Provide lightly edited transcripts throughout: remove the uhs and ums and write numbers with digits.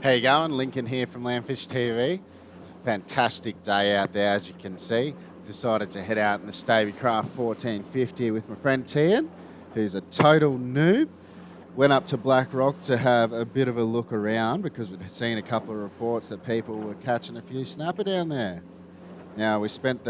How you going? Lincoln here from LandfishTV. It's a fantastic day out there, as you can see. Decided to head out in the Stabicraft 1450 with my friend Tian, who's a total noob. Went up to Blackrock to have a bit of a look around because we'd seen a couple of reports that people were catching a few snapper down there. Now, we spent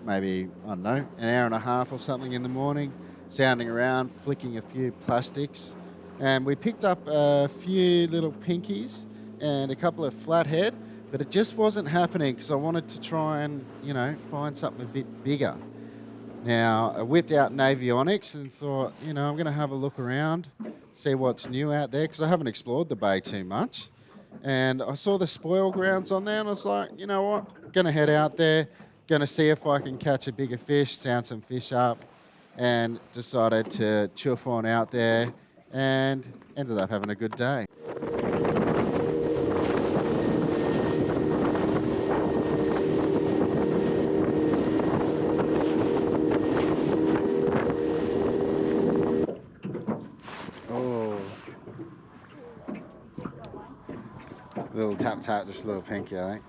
maybe, I don't know, an hour and a half or something in the morning, sounding around, flicking a few plastics, and we picked up a few little pinkies and a couple of flathead, but it just wasn't happening because I wanted to try and, find something a bit bigger. Now, I whipped out Navionics and thought, I'm going to have a look around, see what's new out there, because I haven't explored the bay too much. And I saw the spoil grounds on there, and I was like, you know what, going to head out there, going to see if I can catch a bigger fish, sound some fish up, and decided to chuff on out there and ended up having a good day. Little tap tap, just a little pinky, I think.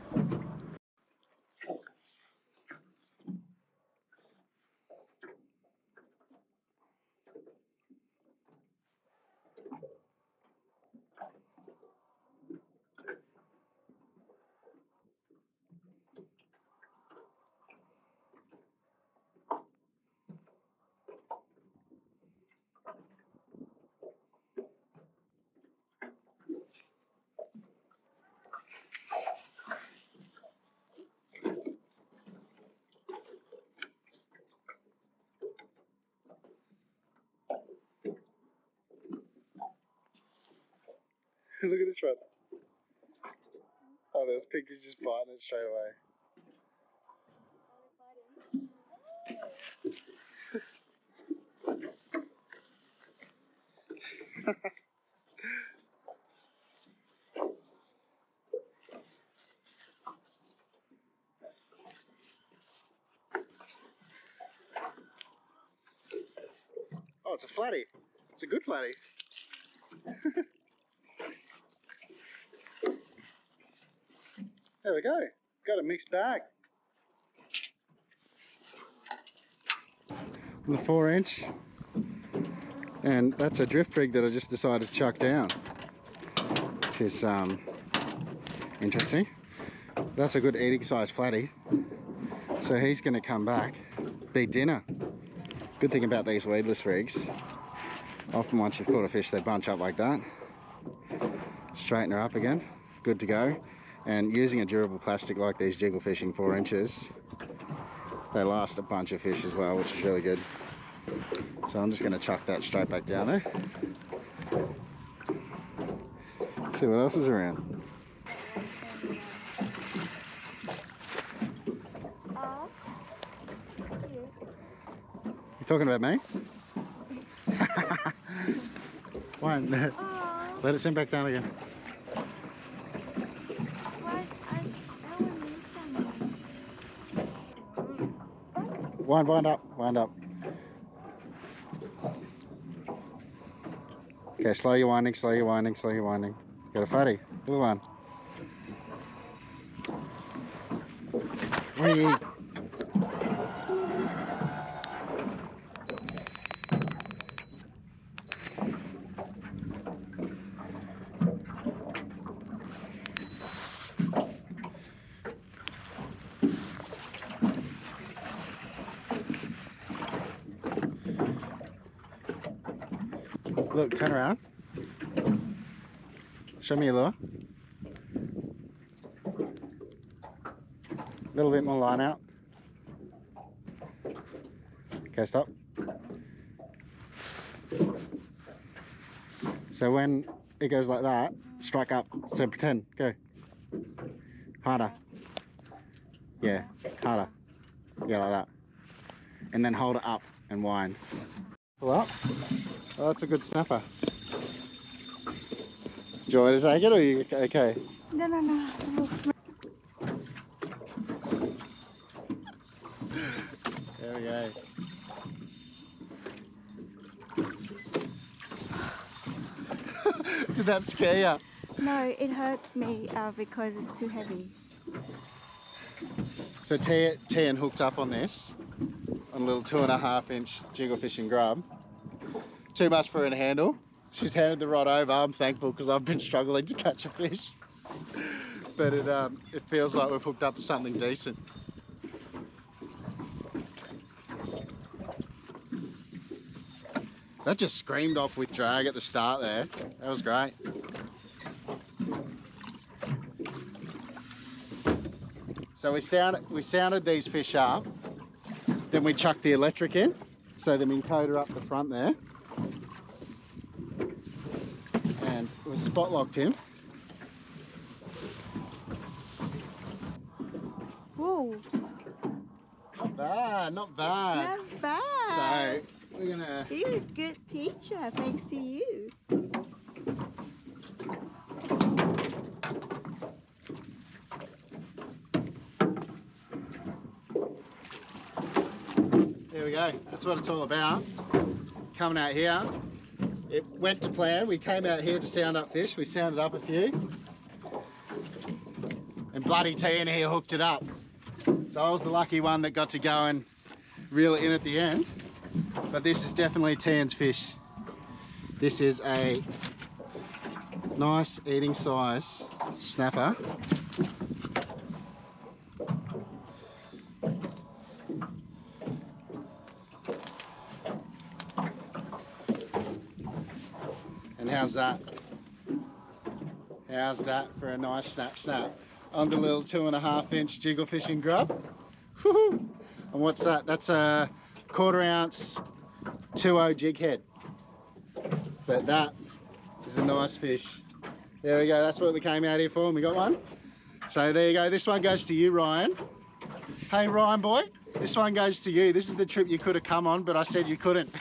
Look at this one. Oh, there's pinkies just biting it straight away. Oh, it's a flatty. It's a good flatty. There we go. Got a mixed bag. On the 4-inch. And that's a drift rig that I just decided to chuck down. Which is interesting. That's a good eating size flatty. So he's going to come back, be dinner. Good thing about these weedless rigs, often once you've caught a fish, they bunch up like that. Straighten her up again, good to go. And using a durable plastic like these Jiggle Fishing 4 inches, they last a bunch of fish as well, which is really good. So I'm just going to chuck that straight back down there. See what else is around. You talking about me? One. Let it sink back down again. Wind up. Okay, slow your winding. Got a fatty, little one. Whee. Look, turn around. Show me your lure. A little bit more line out. Okay, stop. So when it goes like that, strike up. So pretend, go. Harder. Yeah, harder. Yeah, like that. And then hold it up and wind. Pull up. Oh, that's a good snapper. Do you want me to take it or are you okay? No. There we go. Did that scare you? No, it hurts me because it's too heavy. So Tian hooked up on this, on a little 2.5-inch jiggle fishing grub. Too much for her to handle. She's handed the rod over. I'm thankful because I've been struggling to catch a fish. But it feels like we've hooked up to something decent. That just screamed off with drag at the start there. That was great. So we sounded these fish up, then we chucked the electric in, so the Minn Kota up the front there, and we spot locked him. Whoa! Not bad, not bad. Not bad. So we're gonna. You're a good teacher, thanks to you. There we go. That's what it's all about. Coming out here. It went to plan. We came out here to sound up fish. We sounded up a few. And bloody Tian here hooked it up. So I was the lucky one that got to go and reel it in at the end. But this is definitely Tian's fish. This is a nice eating size snapper. And how's that? How's that for a nice snap on the little 2.5-inch jiggle fishing grub? Woohoo! And what's that? That's a 1/4 ounce 2.0 jig head. But that is a nice fish. There we go. That's what we came out here for, and we got one. So there you go. This one goes to you, Ryan. Hey, Ryan boy. This one goes to you. This is the trip you could have come on, but I said you couldn't.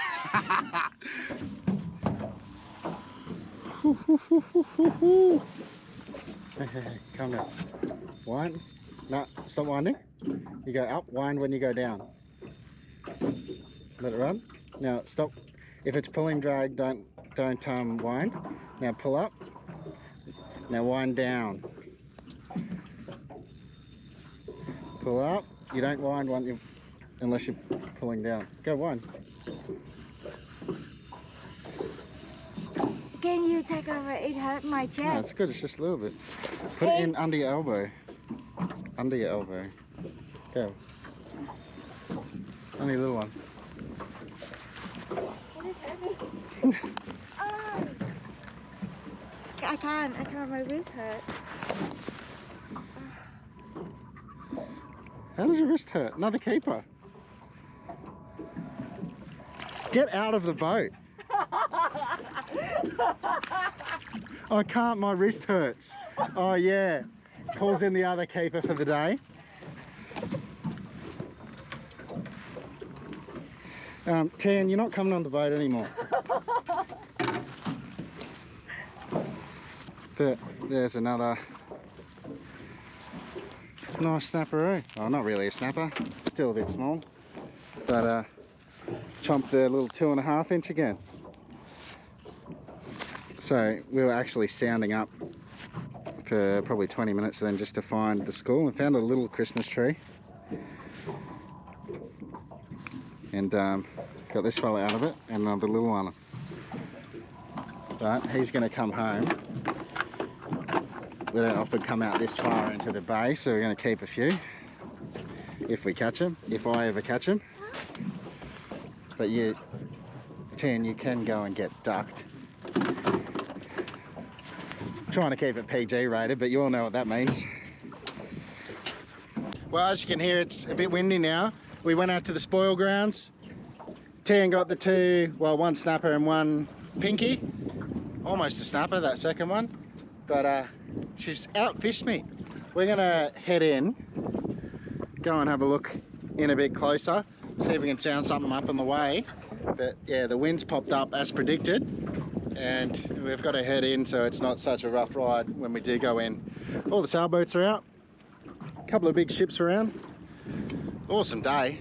Come down. Wind. No, stop winding. You go up, wind when you go down. Let it run. Now stop. If it's pulling drag, don't wind. Now pull up. Now wind down. Pull up. You don't wind unless you're pulling down. Go wind. Can you take over? It hurt my chest. No, it's good. It's just a little bit. Put it in under your elbow. Under your elbow. Go. Only a little one. It is heavy. Oh. I can't. My wrist hurt. How does your wrist hurt? Another keeper. Get out of the boat. I can't, my wrist hurts. Oh yeah. Pulls in the other keeper for the day. Tian, you're not coming on the boat anymore. There's another nice snapperoo. Oh, not really a snapper, still a bit small. But chomped the little 2.5-inch again. So we were actually sounding up for probably 20 minutes then just to find the school, and found a little Christmas tree. And got this fella out of it, and another little one. But he's going to come home. We don't often come out this far into the bay, so we're going to keep a few. If we catch them, if I ever catch them. But you, Tian, you can go and get ducked. Trying to keep it PG rated, but you all know what that means. Well, as you can hear, it's a bit windy now. We went out to the spoil grounds. Tian got the one snapper and one pinky. Almost a snapper, that second one. But she's outfished me. We're gonna head in, go and have a look in a bit closer, see if we can sound something up on the way. But yeah, the wind's popped up as predicted, and we've got to head in so it's not such a rough ride when we do go in. All the sailboats are out, a couple of big ships around. Awesome day.